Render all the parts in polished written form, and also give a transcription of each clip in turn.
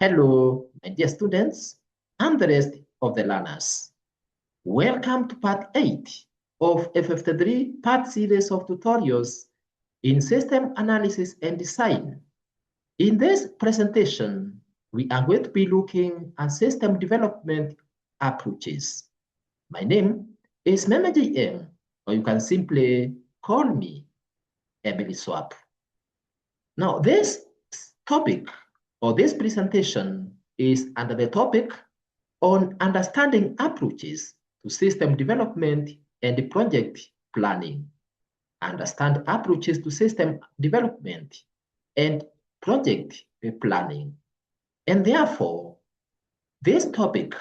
Hello, my dear students, and the rest of the learners. Welcome to part 8 of a 53-part series of tutorials in system analysis and design. In this presentation, we are going to be looking at system development approaches. My name is EMELISWAP, or you can simply call me EMELISWAP. Now, this topic or this presentation is under the topic on understanding approaches to system development and project planning. Understand approaches to system development and project planning. And therefore, this topic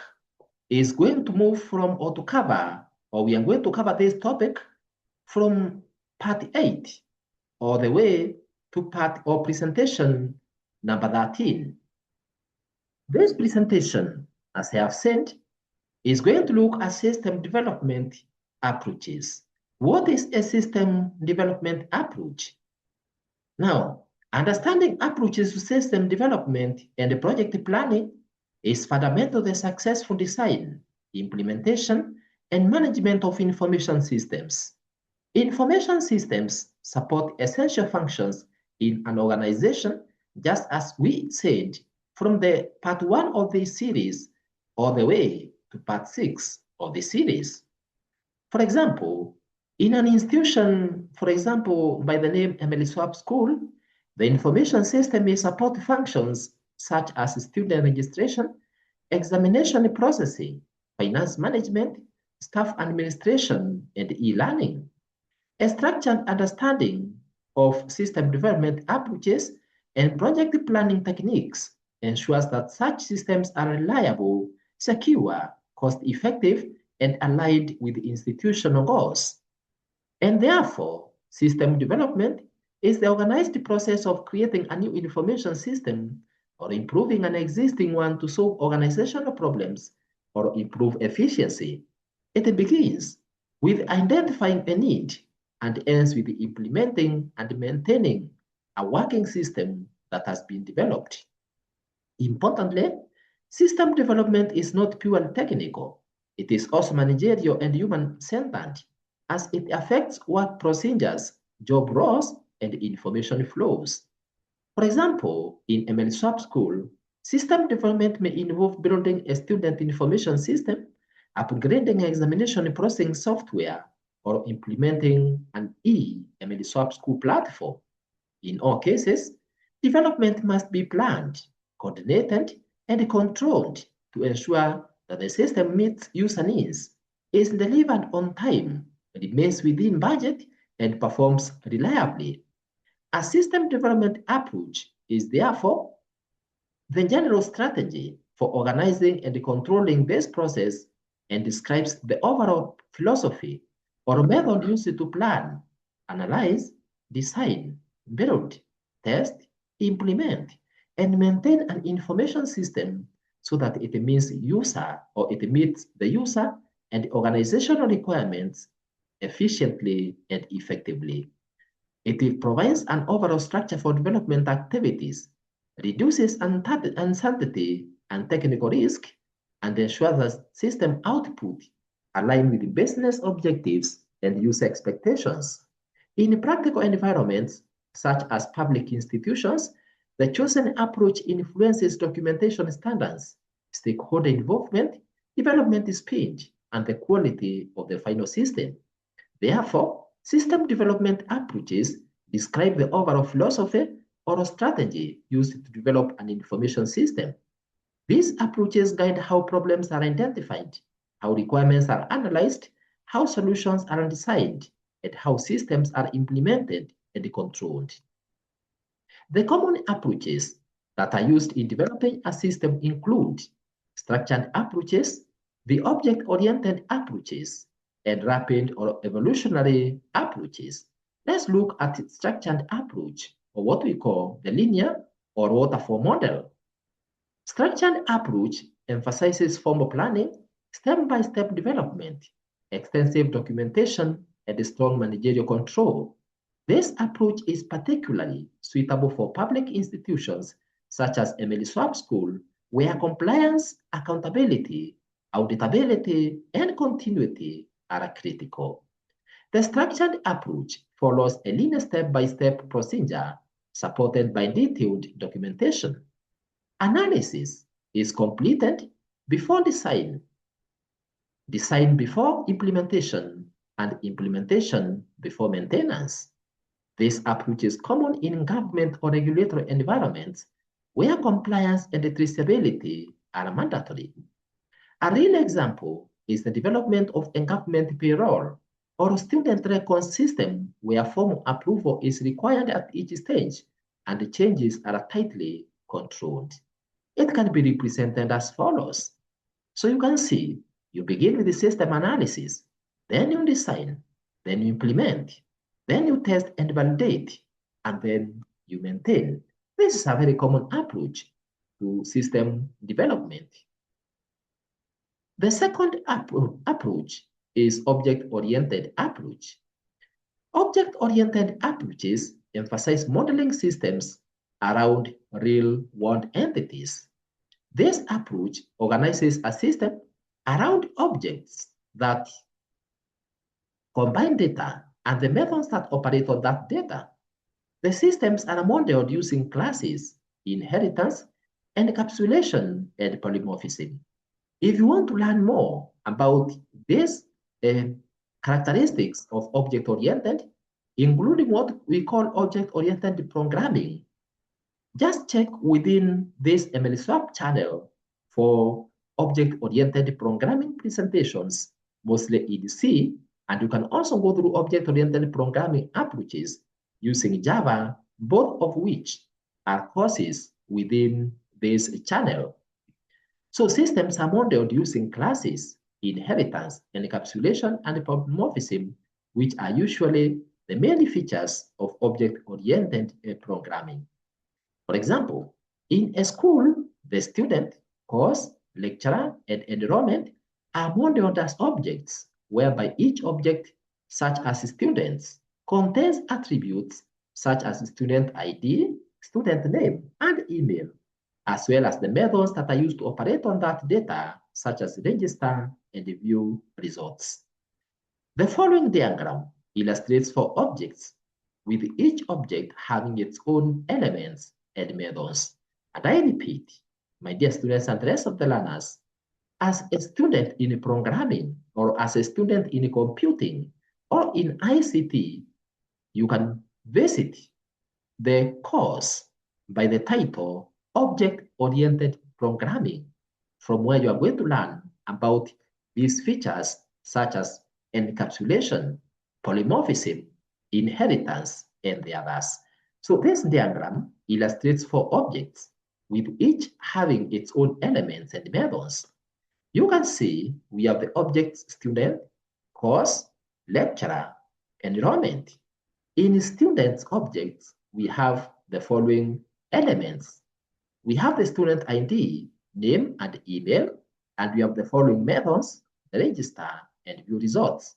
is going to move from or to cover, or we are going to cover this topic from part 8 all the way to part or presentation number 13. This presentation, as I have said, is going to look at system development approaches. What is a system development approach? Now, understanding approaches to system development and project planning is fundamental to the successful design, implementation, and management of information systems. Information systems support essential functions in an organization, just as we said from the part 1 of this series all the way to part 6 of the series. For example, in an institution, for example, by the name EMELISWAP School, the information system may support functions such as student registration, examination processing, finance management, staff administration, and e-learning. A structured understanding of system development approaches and project planning techniques ensures that such systems are reliable, secure, cost-effective, and aligned with institutional goals. And therefore, system development is the organized process of creating a new information system or improving an existing one to solve organizational problems or improve efficiency. It begins with identifying a need and ends with implementing and maintaining a working system that has been developed. Importantly, system development is not purely technical. It is also managerial and human-centered, as it affects work procedures, job roles, and information flows. For example, in EMELISWAP School, system development may involve building a student information system, upgrading examination processing software, or implementing an EMELISWAP School platform. In all cases, development must be planned, coordinated, and controlled to ensure that the system meets user needs, is delivered on time, remains within budget, and performs reliably. A system development approach is therefore the general strategy for organizing and controlling this process and describes the overall philosophy or method used to plan, analyze, design, build, test, implement, and maintain an information system so that it meets the user and organizational requirements efficiently and effectively. It provides an overall structure for development activities, reduces uncertainty and technical risk, and ensures that system output align with business objectives and user expectations. In practical environments, such as public institutions, the chosen approach influences documentation standards, stakeholder involvement, development speed, and the quality of the final system. Therefore, system development approaches describe the overall philosophy or strategy used to develop an information system. These approaches guide how problems are identified, how requirements are analyzed, how solutions are designed, and how systems are implemented and controlled. The common approaches that are used in developing a system include structured approaches, the object-oriented approaches, and rapid or evolutionary approaches. Let's look at structured approach, or what we call the linear or waterfall model. Structured approach emphasizes formal planning, step-by-step development, extensive documentation, and strong managerial control. This approach is particularly suitable for public institutions such as EMELISWAP School where compliance, accountability, auditability, and continuity are critical. The structured approach follows a linear step-by-step procedure supported by detailed documentation. Analysis is completed before design, design before implementation, and implementation before maintenance. This approach is common in government or regulatory environments where compliance and traceability are mandatory. A real example is the development of a government payroll or student record system where form approval is required at each stage and the changes are tightly controlled. It can be represented as follows. So you can see, you begin with the system analysis, then you design, then you implement, then you test and validate, and then you maintain. This is a very common approach to system development. The second approach is object-oriented approach. Object-oriented approaches emphasize modeling systems around real-world entities. This approach organizes a system around objects that combine data and the methods that operate on that data. The systems are modeled using classes, inheritance, encapsulation, and polymorphism. If you want to learn more about these characteristics of object-oriented, including what we call object-oriented programming, just check within this EMELISWAP channel for object-oriented programming presentations, mostly in C, and you can also go through object-oriented programming approaches using Java, both of which are courses within this channel. So systems are modeled using classes, inheritance, encapsulation, and polymorphism, which are usually the main features of object-oriented programming. For example, in a school, the student, course, lecturer, and enrollment are modeled as objects, whereby each object, such as students, contains attributes such as student ID, student name, and email, as well as the methods that are used to operate on that data, such as register and view results. The following diagram illustrates four objects, with each object having its own elements and methods. And I repeat, my dear students and the rest of the learners, as a student in programming or as a student in computing or in ICT, you can visit the course by the title Object-Oriented Programming, from where you are going to learn about these features such as encapsulation, polymorphism, inheritance, and the others. So this diagram illustrates four objects, with each having its own elements and methods. You can see we have the objects student, course, lecturer, enrollment. In students objects, we have the following elements. We have the student ID, name and email, and we have the following methods, register and view results.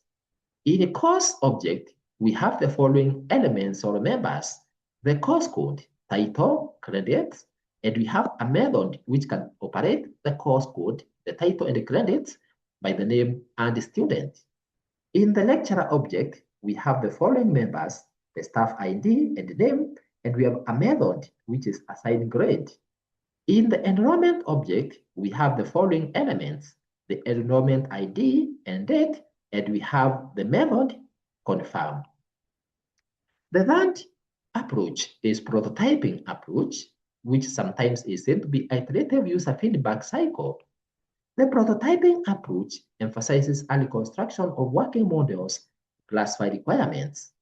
In a course object, we have the following elements or members, the course code, title, credits, and we have a method which can operate the course code, the title and the credits by the name and the student. In the lecturer object, we have the following members, the staff ID and the name, and we have a method which is assign grade. In the enrollment object, we have the following elements, the enrollment ID and date, and we have the method confirm. The third approach is prototyping approach, which sometimes is said to be iterative user feedback cycle. The prototyping approach emphasizes early construction of working models to classify requirements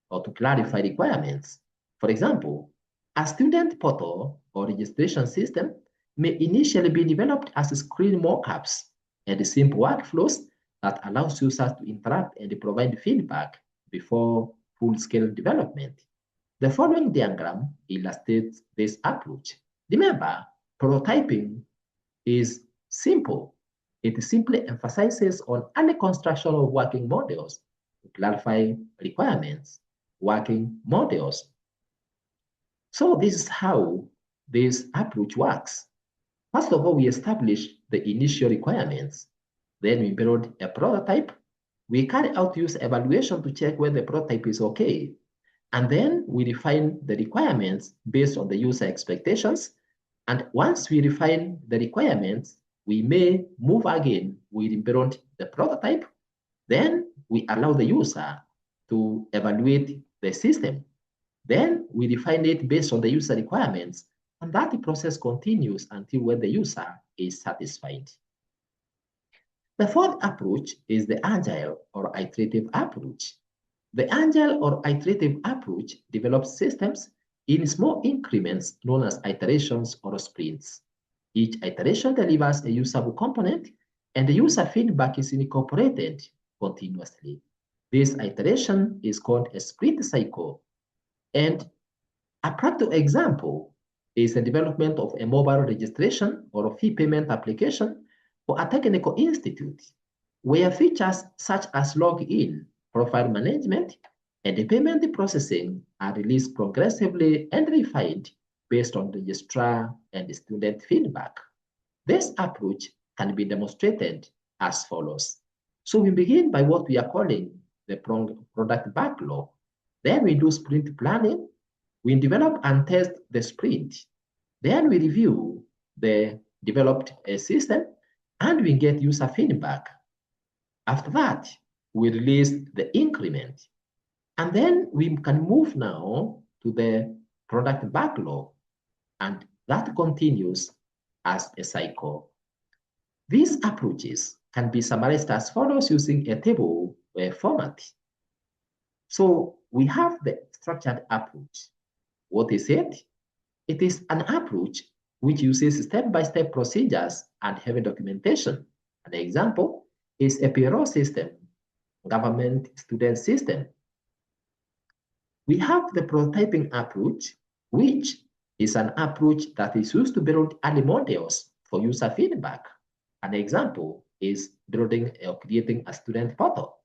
or to clarify requirements. For example, a student portal or registration system may initially be developed as screen mockups and simple workflows that allows users to interact and provide feedback before full-scale development. The following diagram illustrates this approach. Remember, prototyping is simple. It simply emphasizes on early construction of working models to clarify requirements, working models. So this is how this approach works. First of all, we establish the initial requirements. Then we build a prototype. We carry out user evaluation to check whether the prototype is okay. And then we refine the requirements based on the user expectations. And once we refine the requirements, we may move again. We build the prototype. Then we allow the user to evaluate the system. Then we refine it based on the user requirements, and that process continues until when the user is satisfied. The fourth approach is the Agile or iterative approach. The Agile or iterative approach develops systems in small increments known as iterations or sprints. Each iteration delivers a usable component, and the user feedback is incorporated continuously. This iteration is called a sprint cycle. And a practical example is the development of a mobile registration or a fee payment application for a technical institute, where features such as login, profile management, and the payment processing are released progressively and refined based on registrar and student feedback. This approach can be demonstrated as follows. So we begin by what we are calling the product backlog. Then we do sprint planning. We develop and test the sprint. Then we review the developed system and we get user feedback. After that, we release the increment. And then we can move now to the product backlog, and that continues as a cycle. These approaches can be summarized as follows using a table format. So we have the structured approach. What is it? It is an approach which uses step-by-step procedures and heavy documentation. An example is a payroll system, government student system. We have the prototyping approach, which is an approach that is used to build early models for user feedback. An example is building or creating a student portal.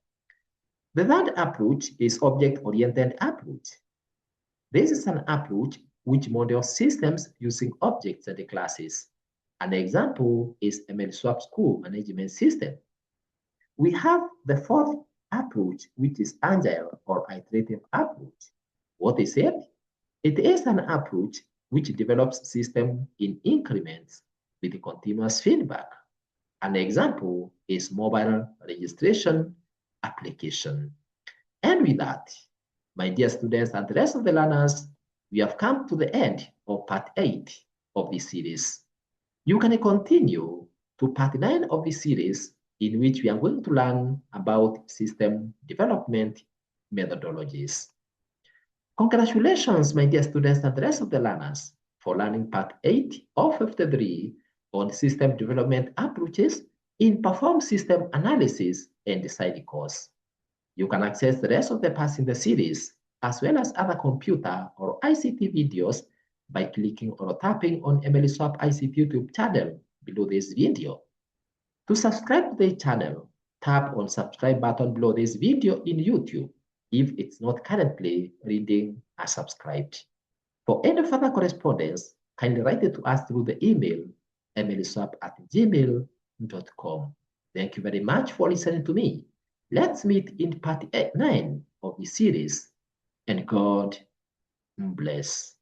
The third approach is object-oriented approach. This is an approach which models systems using objects and classes. An example is EMELISWAP school management system. We have the fourth approach, which is Agile or iterative approach. What is it? It is an approach which develops system in increments with continuous feedback. An example is mobile registration application. And with that, my dear students and the rest of the learners, we have come to the end of part 8 of this series. You can continue to part 9 of this series, in which we are going to learn about system development methodologies. Congratulations, my dear students and the rest of the learners, for learning part 8 of 53 on system development approaches in Perform System Analysis and Decide course. You can access the rest of the parts in the series, as well as other computer or ICT videos by clicking or tapping on EMELISWAP ICT YouTube channel below this video. To subscribe to the channel, tap on subscribe button below this video in YouTube if it's not currently reading as subscribed. For any further correspondence, kindly write it to us through the email emeliswap@gmail.com. Thank you very much for listening to me. Let's meet in part 9 of the series, and God bless.